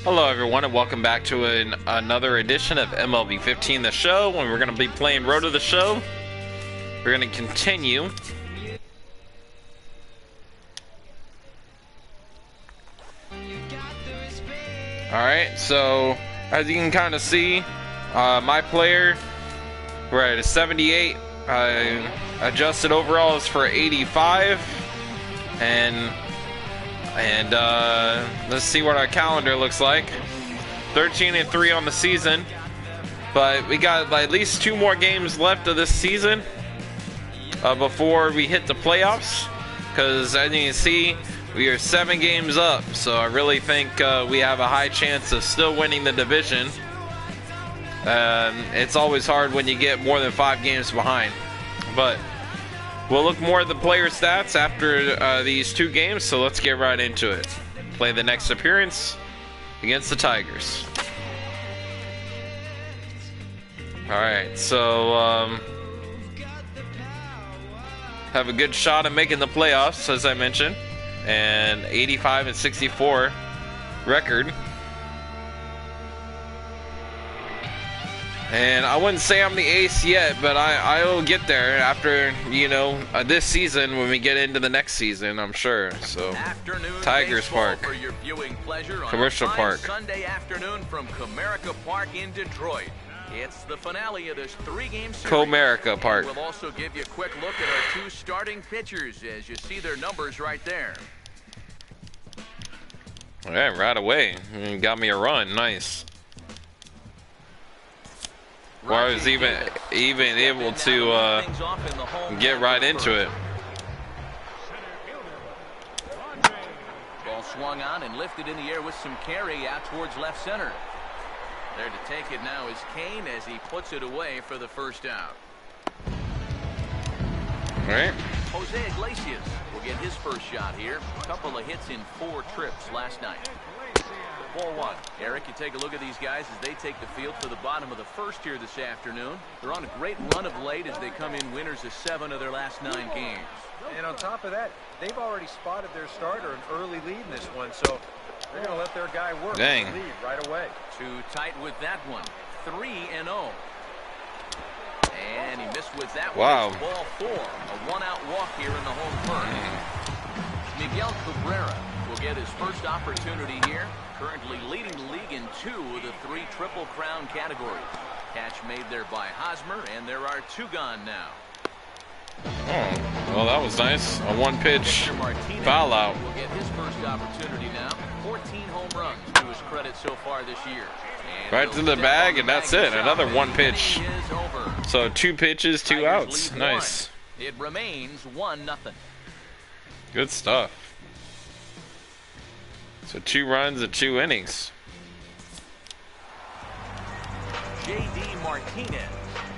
Hello everyone and welcome back to another edition of MLB 15 The Show, and we're going to be playing Road to the Show. We're going to continue. Alright, so as you can kind of see, my player, we're at a 78. Adjusted overall is for 85. And let's see what our calendar looks like. 13-3 on the season, but we got at least 2 more games left of this season before we hit the playoffs, because as you can see, we are 7 games up, so I really think we have a high chance of still winning the division. It's always hard when you get more than 5 games behind, but we'll look more at the player stats after these 2 games, so let's get right into it. Play the next appearance against the Tigers. Alright, so have a good shot at making the playoffs, as I mentioned, and 85-64 record. And I wouldn't say I'm the ace yet, but I'll get there after, you know, this season when we get into the next season, I'm sure. So, Tigers Park, Commercial Park. Sunday afternoon from Comerica Park in Detroit. It's the finale of this 3-game series. Comerica Park. We'll also give you a quick look at our 2 starting pitchers as you see their numbers right there. All right, right away. Got me a run. Nice. Well, I was even able to get right into it. Ball swung on and lifted in the air with some carry out towards left center. There to take it now is Kane as he puts it away for the first out. All right. Jose Iglesias will get his first shot here. A couple of hits in 4 trips last night. Ball 1. Eric, you take a look at these guys as they take the field for the bottom of the first here this afternoon. They're on a great run of late as they come in winners of 7 of their last 9 games. And on top of that, they've already spotted their starter an early lead in this one, so they're going to let their guy work the lead right away. Too tight with that one. 3-0. And he missed with that one. Wow. Ball 4. A 1-out walk here in the home first. Miguel Cabrera will get his first opportunity here. Currently leading the league in 2 of the 3 Triple Crown categories. Catch made there by Hosmer, and there are 2 gone now. Oh, well, that was nice. A 1-pitch foul out. Will get his first opportunity now. 14 home runs to his credit so far this year. And right to the bag, and that's it. Another 1 pitch. So 2 pitches, 2 outs. Nice. It remains 1-0. Good stuff. So 2 runs and 2 innings. J.D. Martinez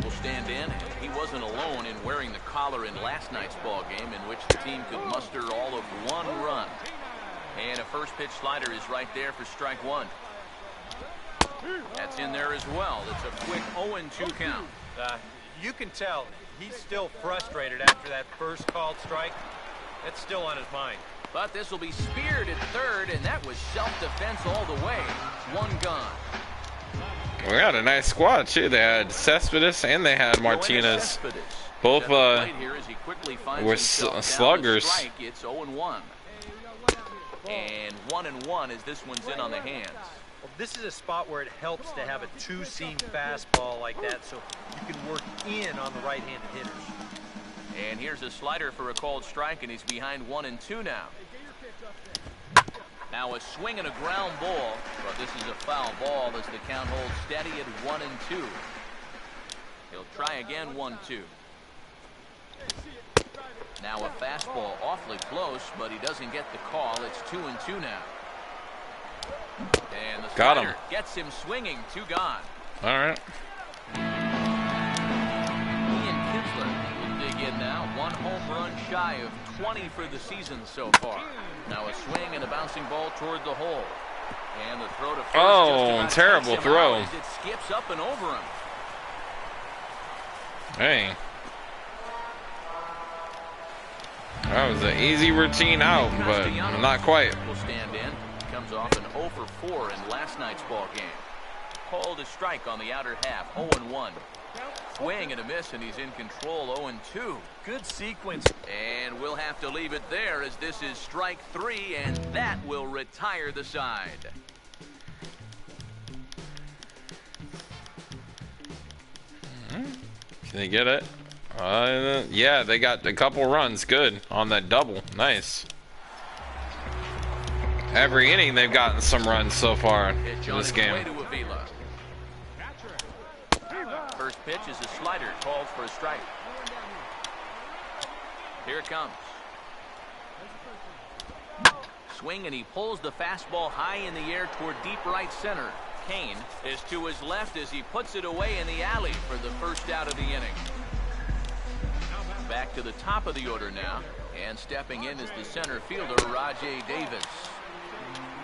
will stand in. He wasn't alone in wearing the collar in last night's ball game, in which the team could muster all of 1 run. And a first pitch slider is right there for strike 1. That's in there as well. It's a quick 0-2 count. You can tell he's still frustrated after that first called strike. That's still on his mind. But this will be speared at third, and that was self-defense all the way. 1 gone. We got a nice squad too. They had Cespedes and they had Martinez. Both were sluggers. It's 0-1. And 1-1 as this one's in on the hands. Well, this is a spot where it helps to have a 2-seam fastball like that, so you can work in on the right-handed hitters. And here's a slider for a called strike, and he's behind 1-2 now. Now a swing and a ground ball, but this is a foul ball as the count holds steady at 1-2. He'll try again 1-2. Now a fastball awfully close, but he doesn't get the call. It's 2-2 now. And the slider gets him swinging. 2 gone. All right. In now, 1 home run shy of 20 for the season so far. Now a swing and a bouncing ball toward the hole. And the throw to first. Oh, terrible throw. It skips up and over him. Hey. That was an easy routine out, but not quite. Will stand in. comes off an 0 for 4 in last night's ball game. Called a strike on the outer half, 0-1. Swing and a miss, and he's in control, 0-2. Good sequence. And we'll have to leave it there as this is strike 3, and that will retire the side. Can they get it? Yeah, they got a couple runs. Good on that double. Nice. Every inning they've gotten some runs so far in this game. First pitch is a slider, called for a strike. Here it comes. Swing, and he pulls the fastball high in the air toward deep right center. Kane is to his left as he puts it away in the alley for the first out of the inning. Back to the top of the order now, and stepping in is the center fielder, Rajay Davis.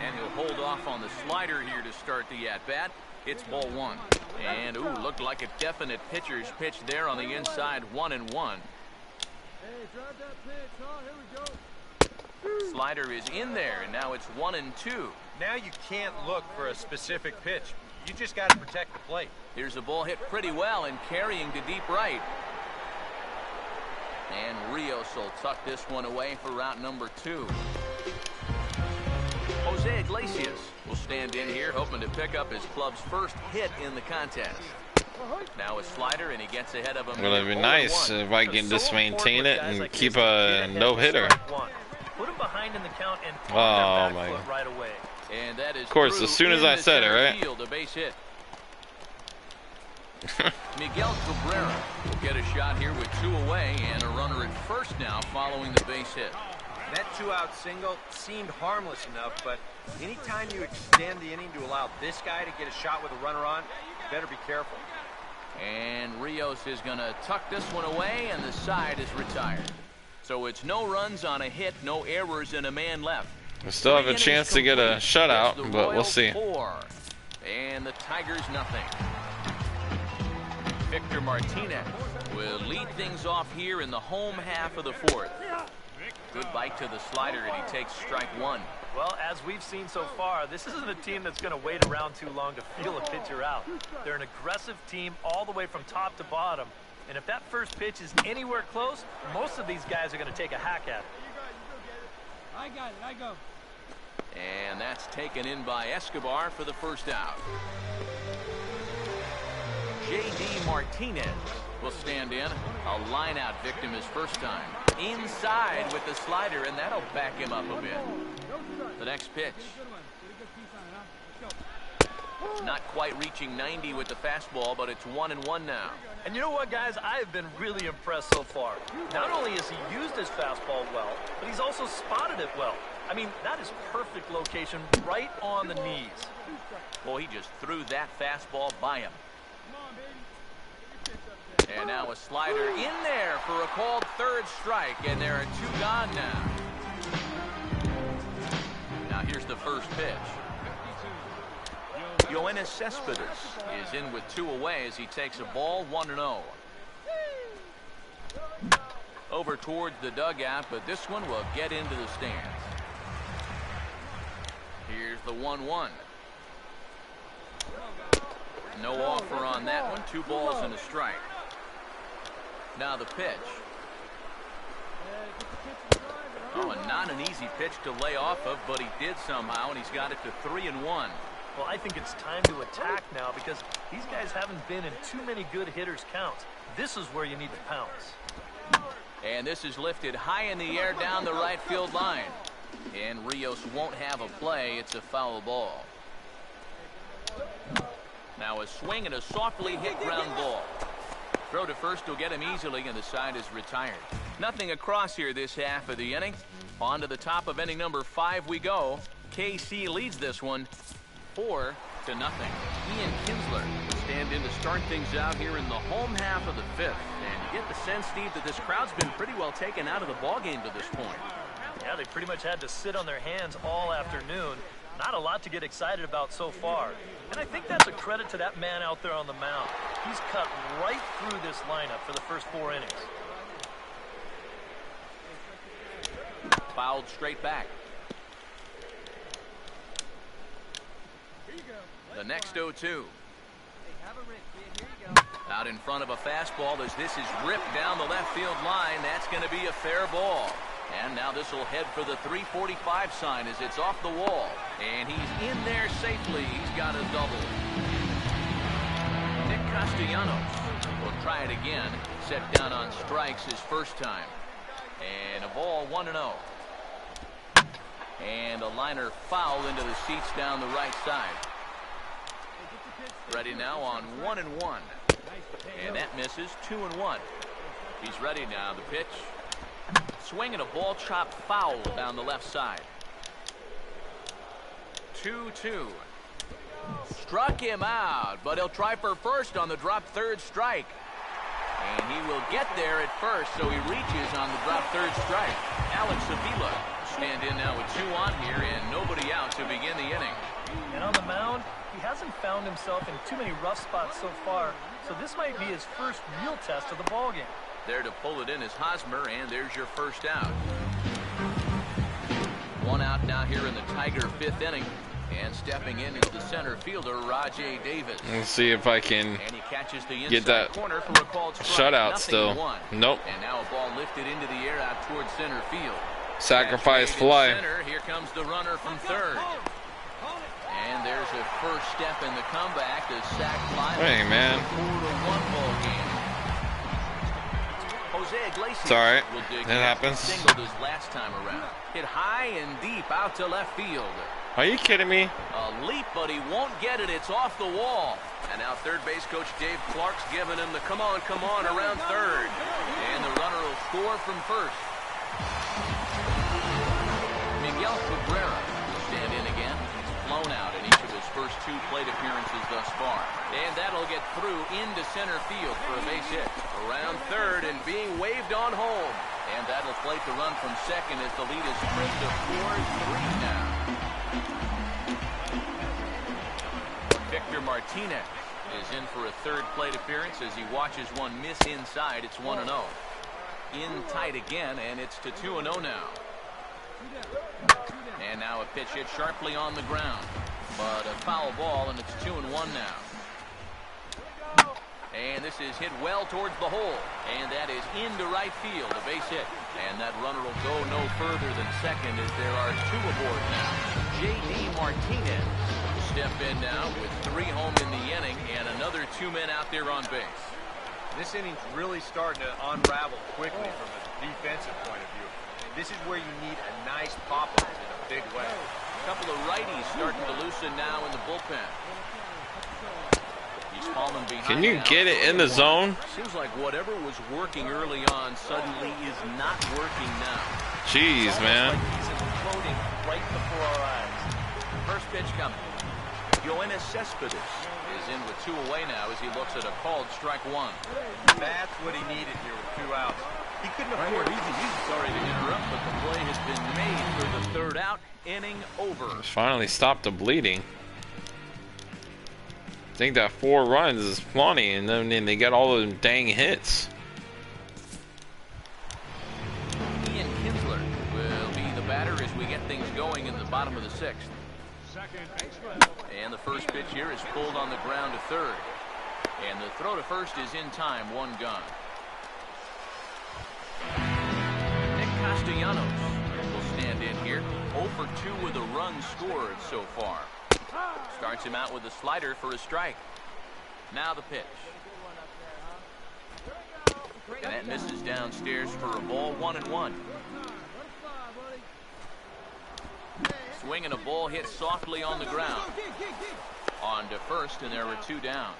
And he'll hold off on the slider here to start the at-bat. It's ball 1. And, ooh, looked like a definite pitcher's pitch there on the inside, 1-1. Hey, drop that pitch. Oh, here we go. Slider is in there, and now it's 1-2. Now you can't look for a specific pitch. You just got to protect the plate. Here's a ball hit pretty well and carrying to deep right. And Rios will tuck this one away for route number 2. Jose Iglesias will stand in here, hoping to pick up his club's first hit in the contest. Now a slider, and he gets ahead of him. Well, it'd be nice if I can just maintain it and keep a no-hitter. Put him behind in the count and oh my God. Right away. And that is, of course, as soon as I said it, right? Field, a base hit. Miguel Cabrera will get a shot here with 2 away and a runner at first now following the base hit. That 2-out single seemed harmless enough, but anytime you extend the inning to allow this guy to get a shot with a runner on, you better be careful. And Rios is going to tuck this one away, and the side is retired. So it's no runs on a hit, no errors, and a man left. We still have a chance to get a shutout, but we'll see. 4, and the Tigers nothing. Victor Martinez will lead things off here in the home half of the 4th. Good bite to the slider, and he takes strike 1. Well, as we've seen so far, this isn't a team that's going to wait around too long to feel a pitcher out. They're an aggressive team all the way from top to bottom. And if that first pitch is anywhere close, most of these guys are going to take a hack at it. I got it. I go. And that's taken in by Escobar for the first out. J.D. Martinez will stand in. A line-out victim his first time. Inside with the slider, and that'll back him up a bit. The next pitch. Not quite reaching 90 with the fastball, but it's 1-1 now. And you know what, guys? I have been really impressed so far. Not only has he used his fastball well, but he's also spotted it well. I mean, that is perfect location right on the knees. Well, he just threw that fastball by him. And now a slider in there for a called 3rd strike, and there are 2 gone now. Now here's the first pitch. Yoenis Cespedes is in with 2 away as he takes a ball, 1-0. Over towards the dugout, but this one will get into the stands. Here's the 1-1. No offer on that one. 2 balls and a strike. Now the pitch. Oh, and not an easy pitch to lay off of, but he did somehow, and he's got it to 3-1. Well, I think it's time to attack now because these guys haven't been in too many good hitters' counts. This is where you need to pounce. And this is lifted high in the air down the right field line. And Rios won't have a play. It's a foul ball. Now a swing and a softly hit ground ball. Throw to first will get him easily, and the side is retired. Nothing across here this half of the inning. On to the top of inning number 5 we go. KC leads this one 4-0. Ian Kinsler will stand in to start things out here in the home half of the 5th. And you get the sense, Steve, that this crowd's been pretty well taken out of the ballgame to this point. Yeah, they pretty much had to sit on their hands all afternoon. Not a lot to get excited about so far. And I think that's a credit to that man out there on the mound. He's cut right through this lineup for the first 4 innings. Fouled straight back. The next 0-2. Out in front of a fastball as this is ripped down the left field line. That's going to be a fair ball. And now this will head for the 345 sign as it's off the wall. And he's in there safely. He's got a double. Nick Castellanos will try it again. Set down on strikes his first time. And a ball 1-0. And a liner foul into the seats down the right side. Ready now on 1-1. And that misses. 2-1. He's ready now. The pitch. Swinging a ball chopped foul down the left side. 2-2. Struck him out, but he'll try for first on the drop third strike. And he will get there at first, so he reaches on the drop third strike. Alex Avila stand in now with 2 on here and nobody out to begin the inning. And on the mound, he hasn't found himself in too many rough spots so far, so this might be his first real test of the ballgame. There to pull it in is Hosmer, and there's your first out. 1 out now here in the Tiger 5th inning. And stepping in is the center fielder, Rajay Davis. Let's see if I can and he catches the get that corner for a called strike. shutout still. Nope. And now a ball lifted into the air out towards center field. Sacrifice fly. Center. Here comes the runner from third. And there's a first step in the comeback. The sac fly. Hey, man. 4-1 ball game. Jose Iglesias. It's all right. Will That happens. Singled his last time around. Hit high and deep out to left field. Are you kidding me? A leap, but he won't get it. It's off the wall. And now third base coach Dave Clark's giving him the come on around third. And the runner will score from first. Miguel Cabrera will stand in again. He's flown out in each of his first 2 plate appearances thus far. And that'll get through into center field for a base hit. Around third and being waved on home. And that'll plate the run from second as the lead is trimmed to 4-3 now. Victor Martinez is in for a third plate appearance as he watches one miss inside. It's 1-0. In tight again, and it's to 2-0 now. And now a pitch hit sharply on the ground. But a foul ball, and it's 2-1 now. And this is hit well towards the hole. And that is into right field, a base hit. And that runner will go no further than second as there are 2 aboard now. J.D. Martinez will step in now with 3 home in the inning and another 2 men out there on base. This inning's really starting to unravel quickly from a defensive point of view. This is where you need a nice pop-up in a big way. A couple of righties starting to loosen now in the bullpen. Can you get it in the zone? Seems like whatever was working early on suddenly is not working now. Jeez, man. Like he's imploding right before our eyes. First pitch coming. Yoenis Cespedes is in with 2 away now as he looks at a called strike 1. That's what he needed here with 2 outs. He couldn't afford it. Sorry to interrupt, but the play has been made for the 3rd out. Inning over. Finally stopped the bleeding. I think that 4 runs is plenty, and then they got all the dang hits. Ian Kinsler will be the batter as we get things going in the bottom of the 6th. And the first pitch here is pulled on the ground to third. And the throw to first is in time, 1 gone. Nick Castellanos will stand in here. 0 for 2 with a run scored so far. Starts him out with a slider for a strike. Now the pitch. And that misses downstairs for a ball, 1-1. Swinging a ball hit softly on the ground. On to first, and there were 2 down.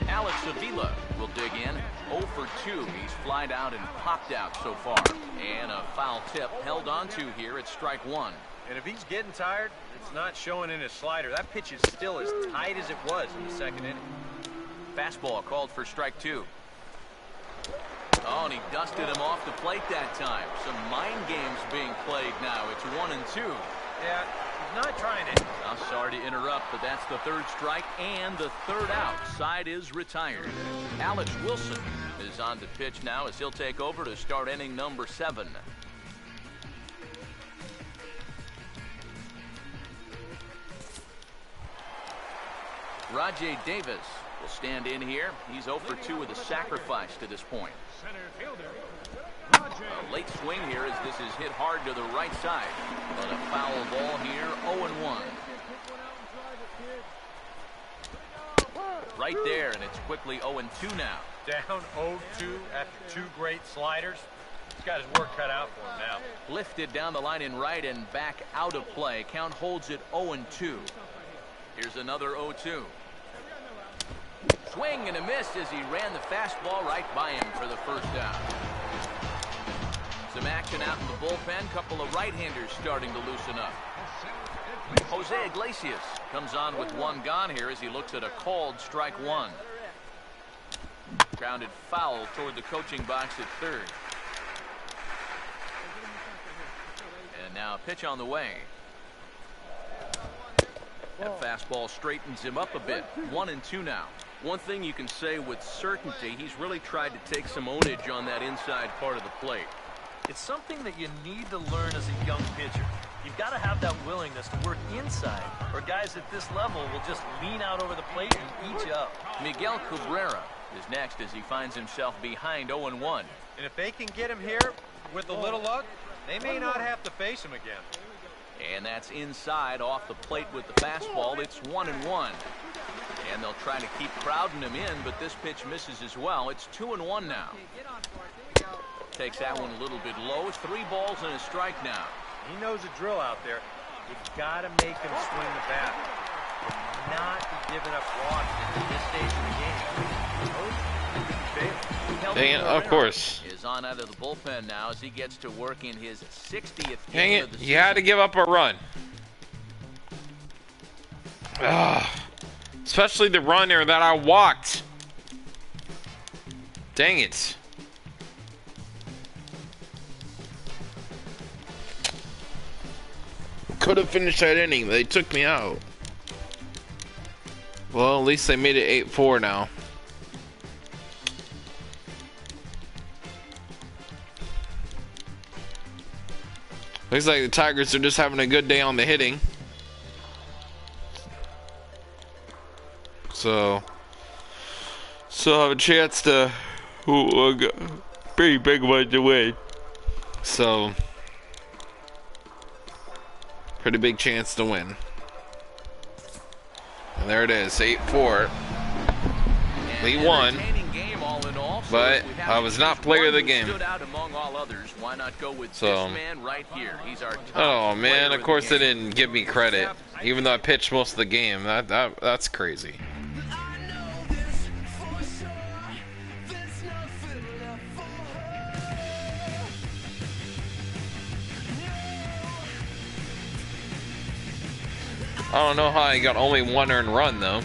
Alex Avila will dig in. 0 for 2. He's flied out and popped out so far. And a foul tip held onto here at strike 1. And if he's getting tired, it's not showing in his slider. That pitch is still as tight as it was in the 2nd inning. Fastball called for strike 2. Oh, and he dusted him off the plate that time. Some mind games being played now. It's 1-2. Yeah, he's not trying it. I'm sorry to interrupt, but that's the 3rd strike and the 3rd out. Side is retired. Alex Wilson is on to pitch now as he'll take over to start inning number 7. Rajay Davis will stand in here. He's 0 for 2 with a sacrifice to this point. A late swing here as this is hit hard to the right side. But a foul ball here, 0-1. Right there, and it's quickly 0-2 now. Down 0-2 after 2 great sliders. He's got his work cut out for him now. Lifted down the line in right and back out of play. Count holds it 0-2. Here's another 0-2. Swing and a miss as he ran the fastball right by him for the first down. Some action out in the bullpen. Couple of right-handers starting to loosen up. Jose Iglesias comes on with 1 gone here as he looks at a called strike 1. Grounded foul toward the coaching box at third. And now a pitch on the way. That fastball straightens him up a bit. 1-2 now. One thing you can say with certainty, he's really tried to take some ownage on that inside part of the plate. It's something that you need to learn as a young pitcher. You've got to have that willingness to work inside, or guys at this level will just lean out over the plate and eat you up. Miguel Cabrera is next as he finds himself behind 0-1. And if they can get him here with a little luck, they may not have to face him again. And that's inside off the plate with the fastball. It's 1-1. And they'll try to keep crowding him in, but this pitch misses as well. It's 2-1 now. Takes that one a little bit low. It's 3 balls and a strike now. He knows the drill out there. You've got to make him swing the bat. But not be giving up walks at this stage of the game. Dang it, of course. Is on out of the bullpen now as he gets to work in his 60th Dang game it, of the you season. had to give up a run. Especially the runner that I walked. Dang it. Could have finished that inning, but they took me out. Well, at least they made it 8-4 now. Looks like the Tigers are just having a good day on the hitting. So have a chance to pretty big one to win. So pretty big chance to win. And there it is, 8-4. We won, but I was not player of the game. So, oh man, of course they didn't give me credit, even though I pitched most of the game. That's crazy. I don't know how I got only 1 earned run though.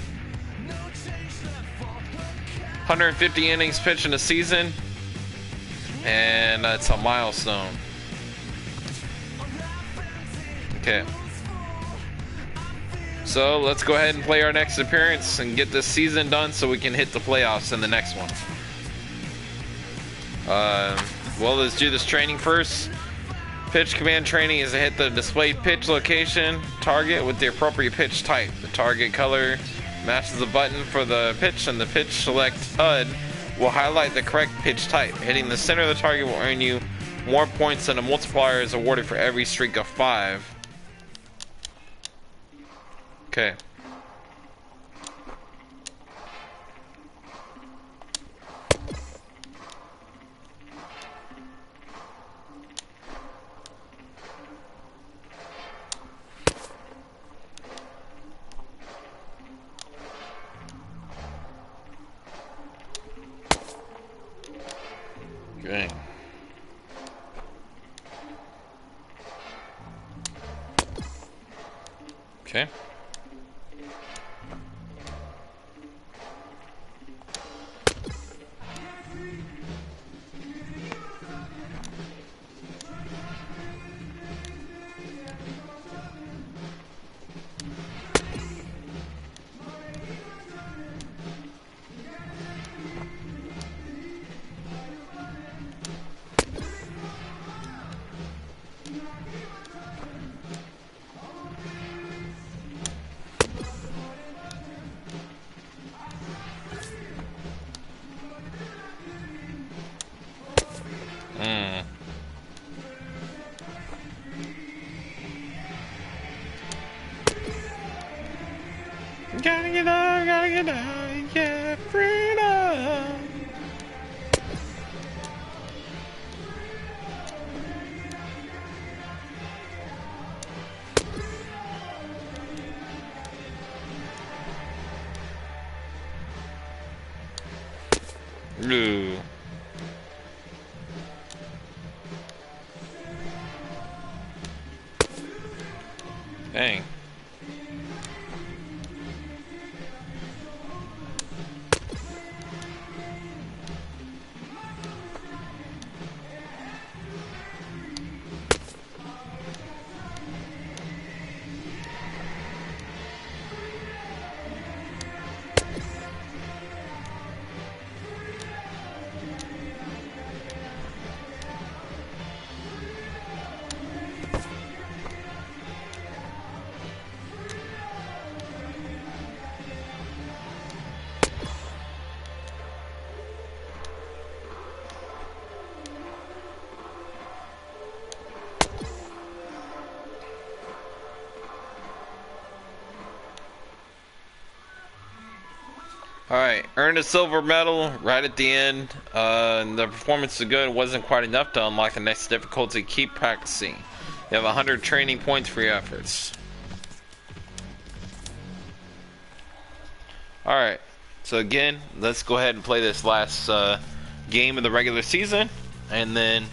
150 innings pitched in a season, and that's a milestone. Okay. So let's go ahead and play our next appearance and get this season done so we can hit the playoffs in the next one. Well, let's do this training first. Pitch command training is to hit the displayed pitch location target with the appropriate pitch type. The target color matches the button for the pitch, and the pitch select HUD will highlight the correct pitch type. Hitting the center of the target will earn you more points than a multiplier is awarded for every streak of 5. Okay. Okay. Okay. Yeah, freedom. Ooh. Dang. Alright, earned a silver medal right at the end. The performance was good. It wasn't quite enough to unlock the next difficulty. Keep practicing. You have 100 training points for your efforts. Alright, so again, let's go ahead and play this last game of the regular season. And then,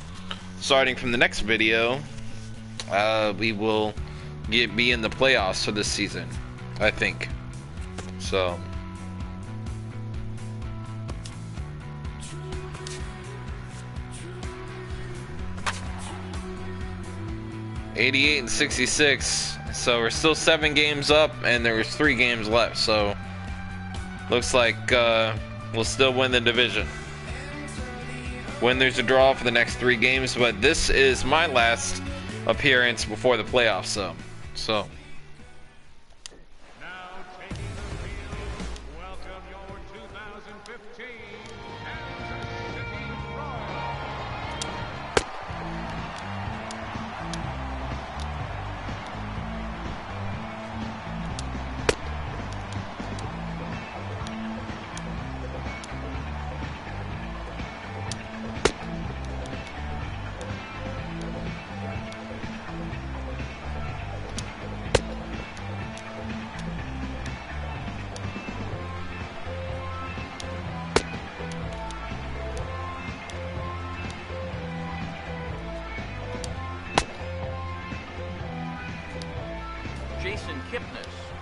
starting from the next video, we will be in the playoffs for this season, I think. So... 88 and 66, so we're still 7 games up, and there was 3 games left. So looks like we'll still win the division. When there's a draw for the next 3 games, but this is my last appearance before the playoffs. So. Now taking the field, welcome your 2015 Kansas City Royals.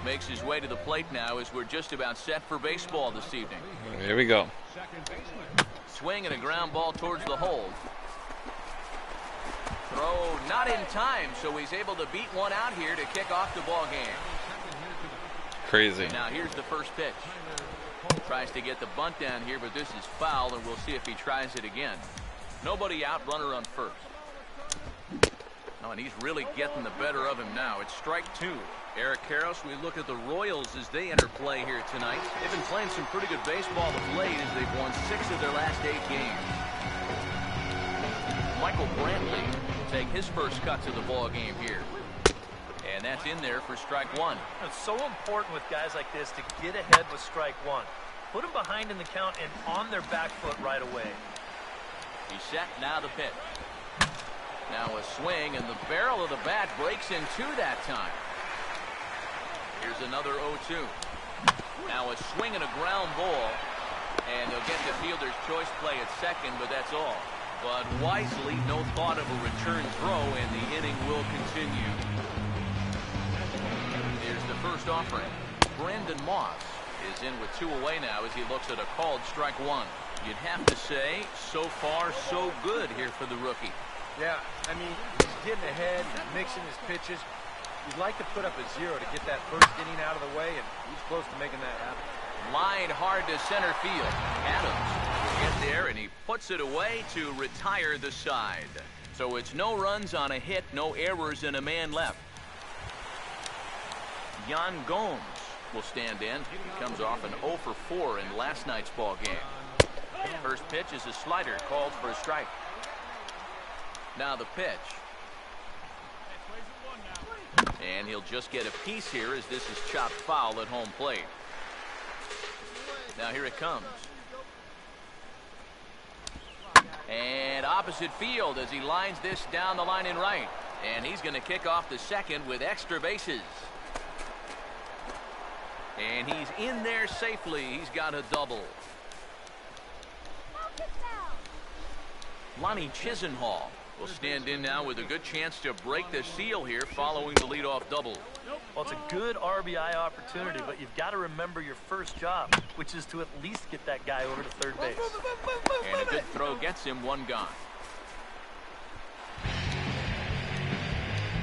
Makes his way to the plate now as we're just about set for baseball this evening. Here we go. Swing and a ground ball towards the hole. Throw not in time, so he's able to beat one out here to kick off the ball game. Crazy. Now here's the first pitch. Tries to get the bunt down here, but this is foul, and we'll see if he tries it again. Nobody out, runner on first. Oh, and he's really getting the better of him now. It's strike 2. Eric Karros, we look at the Royals as they enter play here tonight. They've been playing some pretty good baseball of late as they've won 6 of their last 8 games. Michael Brantley will take his first cut to the ball game here. And that's in there for strike 1. It's so important with guys like this to get ahead with strike 1. Put them behind in the count and on their back foot right away. He's set, now the pitch. Now a swing, and the barrel of the bat breaks in 2 that time. Here's another 0-2. Now a swing and a ground ball, and they'll get the fielder's choice play at second, but that's all. But wisely, no thought of a return throw, and the inning will continue. Here's the first offering. Brandon Moss is in with 2 away now as he looks at a called strike 1. You'd have to say, so far, so good here for the rookie. Yeah, I mean, he's getting ahead, he's mixing his pitches. You'd like to put up a 0 to get that first inning out of the way, and he's close to making that happen. Line hard to center field. Adams will get there, and he puts it away to retire the side. So it's no runs on a hit, no errors, and a man left. Yan Gomes will stand in. He comes off an 0 for 4 in last night's ball game. First pitch is a slider called for a strike. Now the pitch. And he'll just get a piece here as this is chopped foul at home plate. Now here it comes. And opposite field as he lines this down the line in right. And he's going to kick off the second with extra bases. And he's in there safely. He's got a double. Lonnie Chisenhall will stand in now with a good chance to break the seal here following the leadoff double. Well, it's a good RBI opportunity, but you've got to remember your first job, which is to at least get that guy over to third base. And a good throw gets him one gone.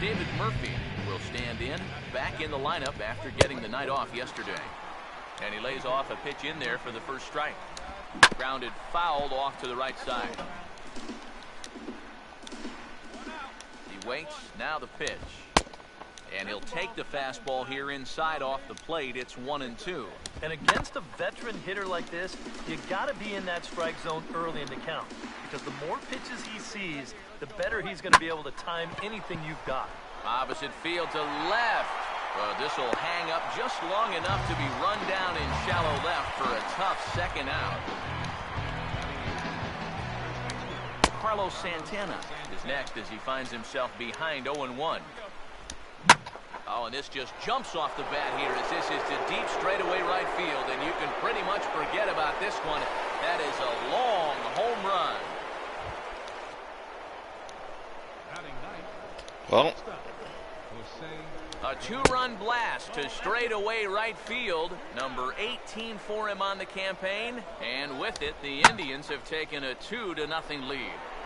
David Murphy will stand in, back in the lineup after getting the night off yesterday. And he lays off a pitch in there for the first strike. Grounded fouled off to the right side. He waits, now the pitch. And he'll take the fastball here inside off the plate. It's 1-2. And against a veteran hitter like this, you got to be in that strike zone early in the count. Because the more pitches he sees, the better he's going to be able to time anything you've got. Opposite field to left. Well, this will hang up just long enough to be run down in shallow left for a tough second out. Carlos Santana is next as he finds himself behind 0-1. Oh, and this just jumps off the bat here as this is to deep straightaway right field, and you can pretty much forget about this one. That is a long home run. Well, A two-run blast to straightaway right field. Number 18 for him on the campaign. And with it, the Indians have taken a 2-0 lead.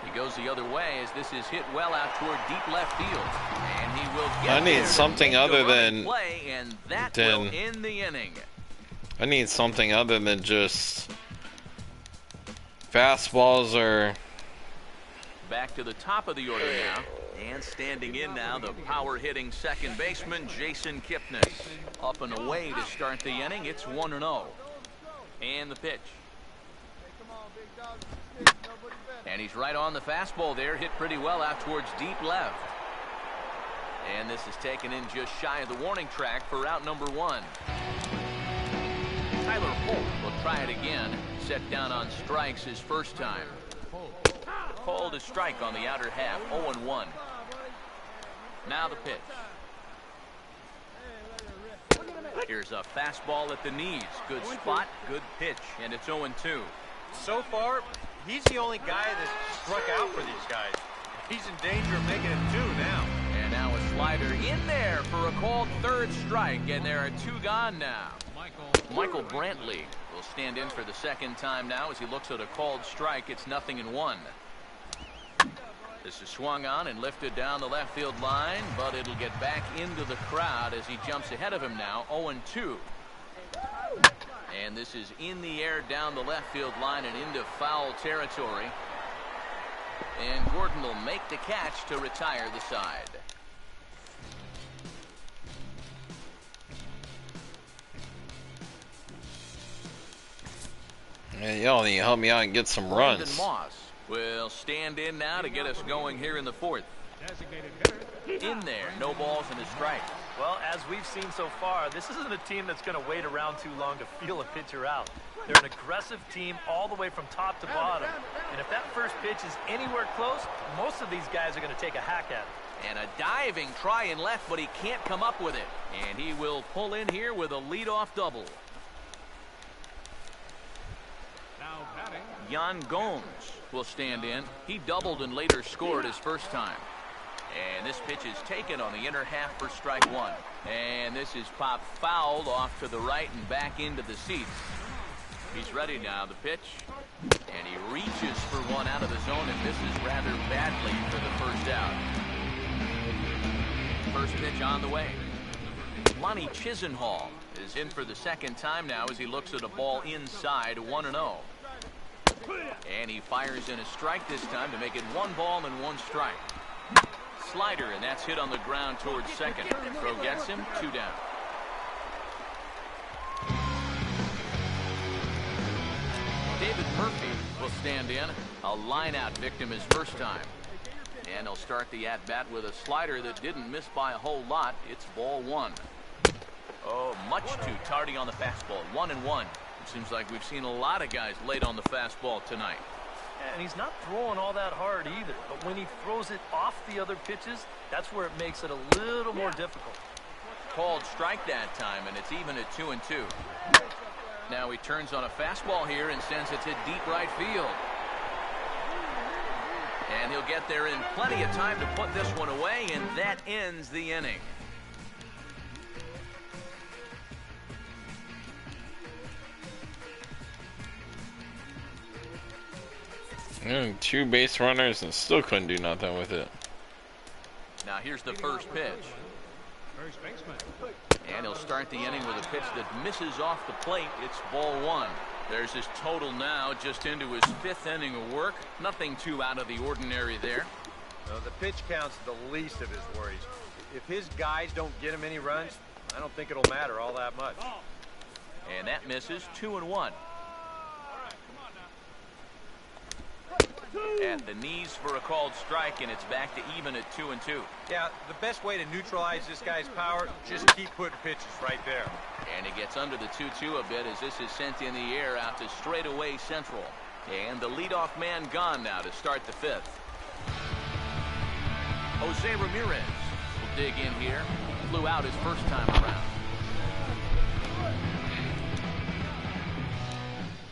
He goes the other way as this is hit well out toward deep left field. And he will get I need something other than play, and that will end the inning. I need something other than just fastballs or... Back to the top of the order now. And standing in now, the power-hitting second baseman, Jason Kipnis. Up and away to start the inning. It's 1-0. And the pitch. And he's right on the fastball there. Hit pretty well out towards deep left. And this is taken in just shy of the warning track for out number 1. Tyler Holt will try it again. Set down on strikes his first time. Called a strike on the outer half. 0-1. Now the pitch. Here's a fastball at the knees. Good spot, good pitch, and it's 0-2. So far, he's the only guy that struck out for these guys. He's in danger of making it 2 now. And now a slider in there for a called third strike, and there are 2 gone now. Michael Brantley will stand in for the second time now as he looks at a called strike. It's 0-1. This is swung on and lifted down the left field line, but it'll get back into the crowd as he jumps ahead of him now. 0-2. And this is in the air down the left field line and into foul territory. And Gordon will make the catch to retire the side. Yeah, y'all need to help me out and get some Brandon runs. Moss will stand in now to get us going here in the 4th. In there, no balls and a strike. Well, as we've seen so far, this isn't a team that's going to wait around too long to feel a pitcher out. They're an aggressive team all the way from top to bottom. And if that first pitch is anywhere close, most of these guys are going to take a hack at it. And a diving try in left, but he can't come up with it. And he will pull in here with a leadoff double. Jan Gomes will stand in. He doubled and later scored his first time. And this pitch is taken on the inner half for strike 1. And this is popped fouled off to the right and back into the seats. He's ready now, the pitch. And he reaches for one out of the zone and misses rather badly for the first out. First pitch on the way. Lonnie Chisenhall is in for the second time now as he looks at a ball inside. 1-0. And he fires in a strike this time to make it 1 ball and 1 strike. Slider, and that's hit on the ground towards second. Throw gets him, 2 down. David Murphy will stand in. A line-out victim his first time. And he'll start the at-bat with a slider that didn't miss by a whole lot. It's ball 1. Oh, much too tardy on the fastball. 1-1. It seems like we've seen a lot of guys late on the fastball tonight. And he's not throwing all that hard either. But when he throws it off the other pitches, that's where it makes it a little more difficult. Called strike that time, and it's even at 2-2. Now he turns on a fastball here and sends it to deep right field. And he'll get there in plenty of time to put this one away, and that ends the inning. Two base runners and still couldn't do nothing with it. Now here's the first pitch. First baseman. And he'll start the inning with a pitch that misses off the plate. It's ball one. There's his total now, just into his 5th inning of work. Nothing too out of the ordinary there. No, the pitch count's the least of his worries. If his guys don't get him any runs, I don't think it'll matter all that much. And that misses. 2-1. At the knees for a called strike, and it's back to even at 2-2. Yeah, the best way to neutralize this guy's power, just keep putting pitches right there. And he gets under the 2-2 a bit as this is sent in the air out to straightaway central. And the leadoff man gone now to start the 5th. Jose Ramirez will dig in here. Flew out his first time around.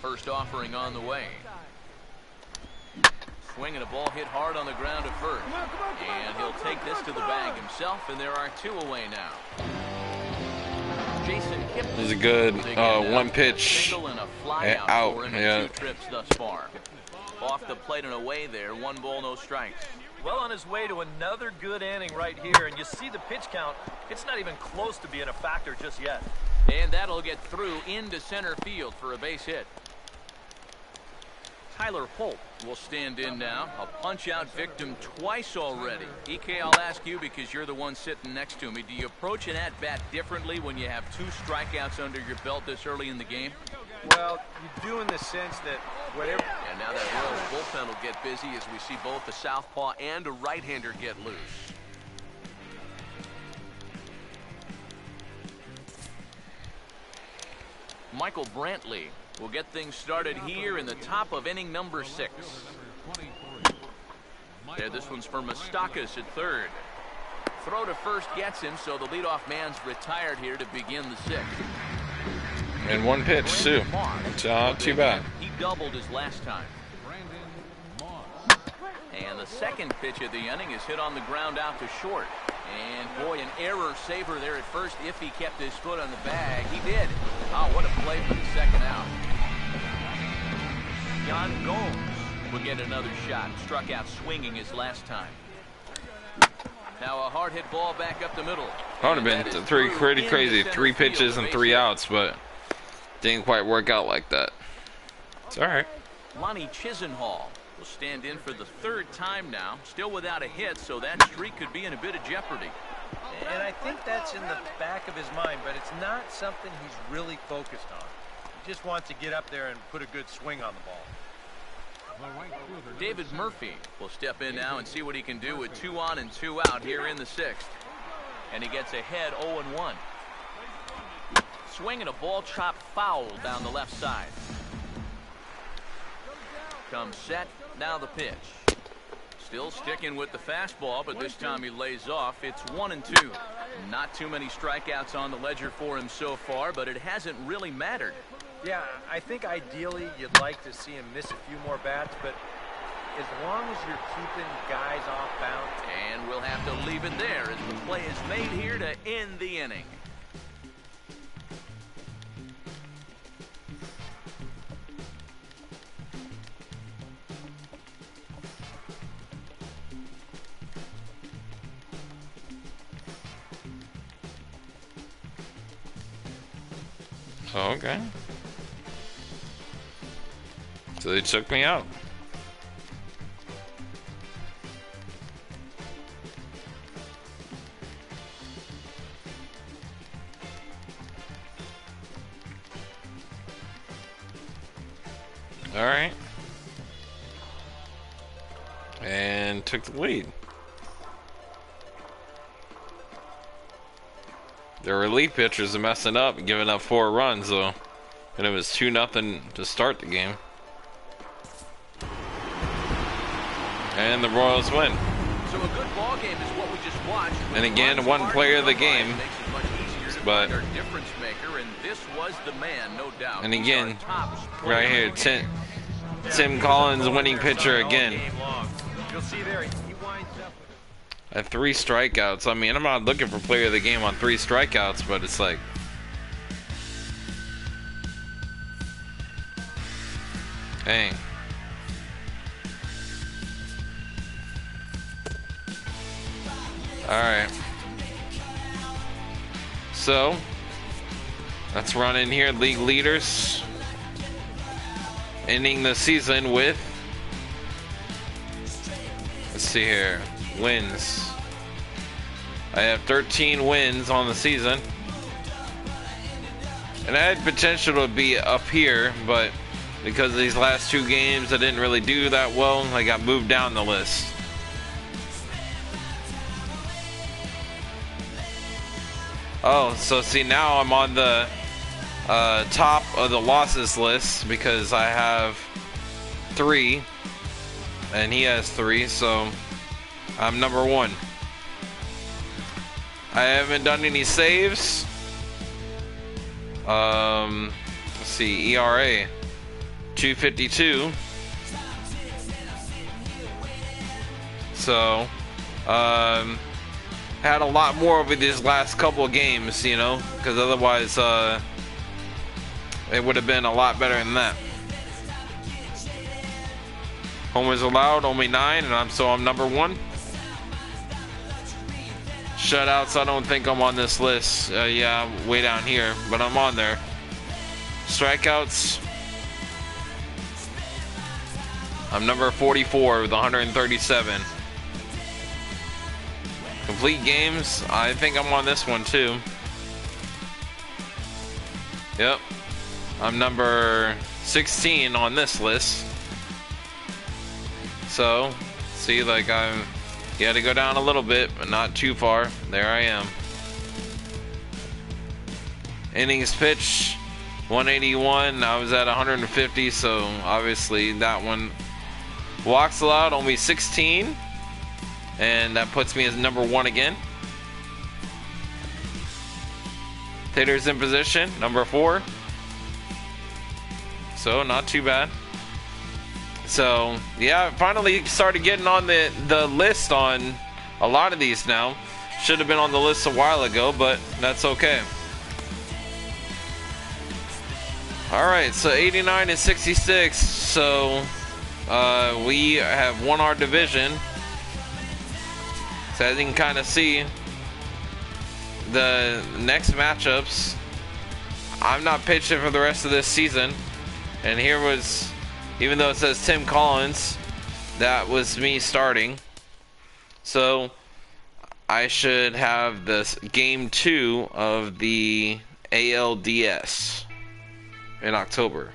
First offering on the way. Swinging a ball hit hard on the ground at first. And he'll take this to the bag himself, and there are 2 away now. Jason Kipnis. This is a good one pitch out. For him Yeah. 2 trips thus far. Off the plate and away there. 1 ball, no strikes. Well on his way to another good inning right here. And you see the pitch count. It's not even close to being a factor just yet. And that'll get through into center field for a base hit. Tyler Holt will stand in now. A punch-out victim twice already. EK, I'll ask you because you're the one sitting next to me. Do you approach an at-bat differently when you have 2 strikeouts under your belt this early in the game? Well, you do in the sense that whatever... And now that Royals bullpen will get busy as we see both a southpaw and a right-hander get loose. Michael Brantley will get things started here in the top of inning number 6. There, this one's for Moustakas at third. Throw to first gets him, so the leadoff man's retired here to begin the 6th. And 1 pitch too. It's not too bad. He doubled his last time. And the second pitch of the inning is hit on the ground out to short. And boy, an error saver there at first if he kept his foot on the bag. He did. Oh, what a play for the second out. Yan Gomes will get another shot. Struck out swinging his last time. Now a hard hit ball back up the middle. That would have been pretty crazy. 3 pitches and 3 outs, but didn't quite work out like that. It's all right. Lonnie Chisenhall will stand in for the 3rd time now. Still without a hit, so that streak could be in a bit of jeopardy. And I think that's in the back of his mind, but it's not something he's really focused on. He just wants to get up there and put a good swing on the ball. David Murphy will step in now and see what he can do with 2 on and 2 out here in the 6th. And he gets ahead 0-1. Swinging a ball chopped foul down the left side. Comes set, now the pitch. Still sticking with the fastball, but this time he lays off. It's 1-2. Not too many strikeouts on the ledger for him so far, but it hasn't really mattered. Yeah, I think ideally you'd like to see him miss a few more bats, but as long as you're keeping guys off bounds. And we'll have to leave it there as the play is made here to end the inning. Okay. So they took me out. All right. And took the lead. Their relief pitchers are messing up and giving up 4 runs, though. And it was 2-0 to start the game. And the Royals win. So a good ball game is what we just watched. And again, one player of the game. Makes it much easier to But find our difference maker, and this was the man, no doubt. and He's again, our top right here, Tim Collins, winning pitcher again. You'll see there, he winds up with At 3 strikeouts. I mean, I'm not looking for player of the game on 3 strikeouts, but it's like, dang. Alright. So, let's run in here. League leaders. Ending the season with, let's see here, wins. I have 13 wins on the season. And I had potential to be up here, but because of these last 2 games I didn't really do that well, I got moved down the list. Oh, so see, now I'm on the top of the losses list because I have 3 and he has 3, so I'm number 1. I haven't done any saves. Let's see, ERA 2.52. So had a lot more over these last couple of games, you know, because otherwise it would have been a lot better than that. Homers allowed, only 9, and I'm number 1. Shutouts, I don't think I'm on this list. Yeah, I'm way down here, but I'm on there. Strikeouts, I'm number 44 with 137. Complete games, I think I'm on this one too. Yep, I'm number 16 on this list. So, see, like you had to go down a little bit, but not too far. There I am. Innings pitched, 181. I was at 150, so obviously that one. Walks allowed, only 16. And that puts me as number 1 again. Hitters in position, number 4. So not too bad. So yeah, finally started getting on the list on a lot of these now. Should have been on the list a while ago, but that's okay. Alright, so 89 and 66. So we have won our division. So as you can kind of see, the next matchups, I'm not pitching for the rest of this season. And here was, even though it says Tim Collins, that was me starting. So I should have this game 2 of the ALDS in October.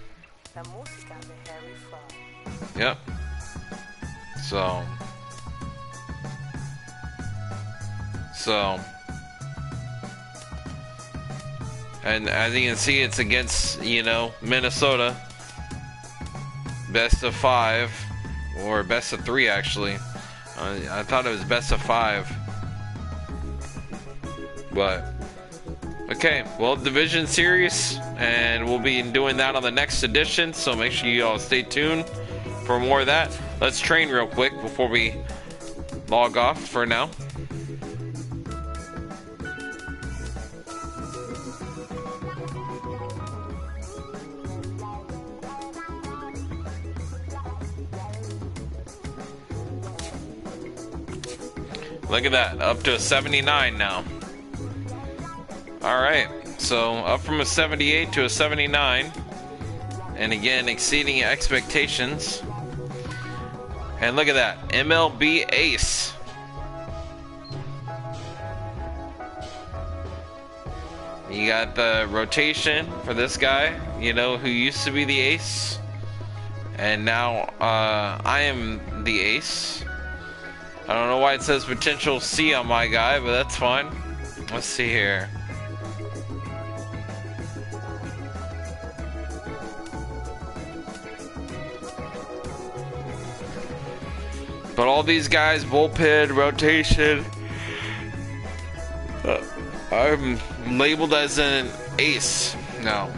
Yep. So and as you can see, it's against, you know, Minnesota. Best of 5, or best of 3 actually. I thought it was best of 5, but okay. Well, division series, and we'll be doing that on the next edition. So make sure you all stay tuned for more of that. Let's train real quick before we log off for now. Look at that, up to a 79 now. Alright, so up from a 78 to a 79. And again, exceeding expectations. And look at that, MLB ace. You got the rotation for this guy, you know, who used to be the ace. And now I am the ace. I don't know why it says potential C on my guy, but that's fine. Let's see here. But all these guys, bullpen, rotation, I'm labeled as an ace now.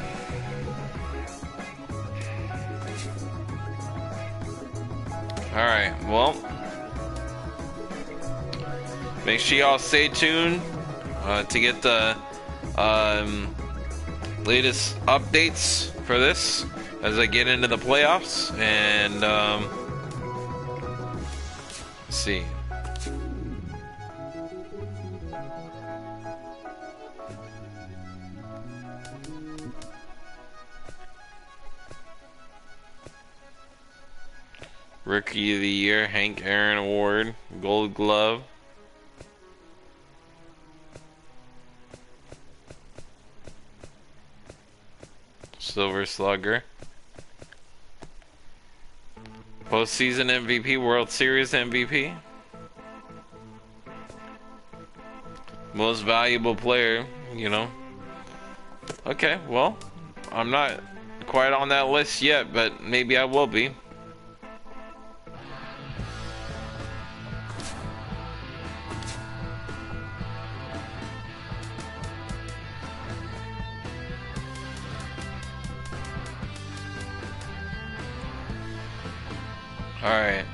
Alright, well, make sure y'all stay tuned to get the latest updates for this as I get into the playoffs. And let's see. Rookie of the Year, Hank Aaron Award, Gold Glove. Silver Slugger. Postseason MVP, World Series MVP. Most valuable player, you know. Okay, well, I'm not quite on that list yet, but maybe I will be. Alright,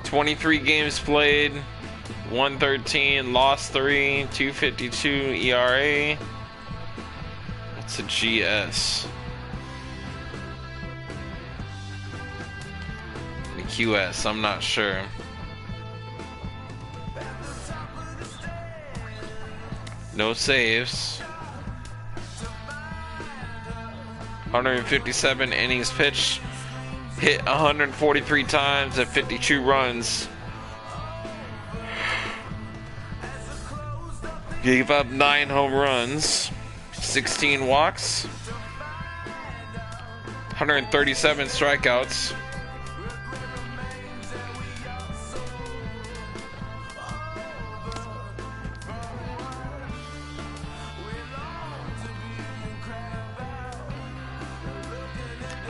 23 games played, 113, lost 3, 252 ERA. What's a GS? The QS, I'm not sure. No saves. 157 innings pitched. Hit 143 times at 52 runs. Gave up 9 home runs, 16 walks, 137 strikeouts.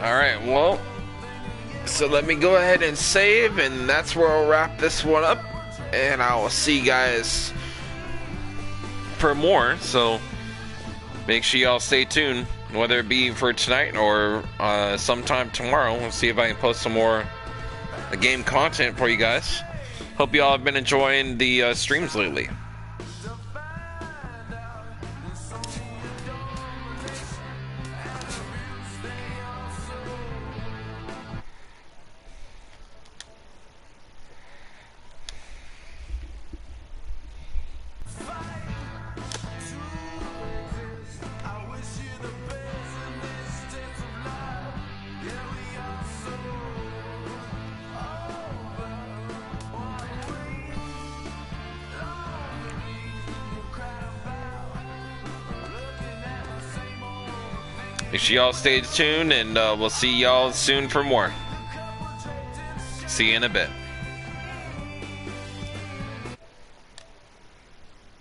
All right, well, so let me go ahead and save, and that's where I'll wrap this one up, and I will see you guys for more. So make sure y'all stay tuned, whether it be for tonight or sometime tomorrow. We'll see if I can post some more game content for you guys. Hope y'all have been enjoying the streams lately. Make sure y'all stay tuned, and we'll see y'all soon for more. See you in a bit.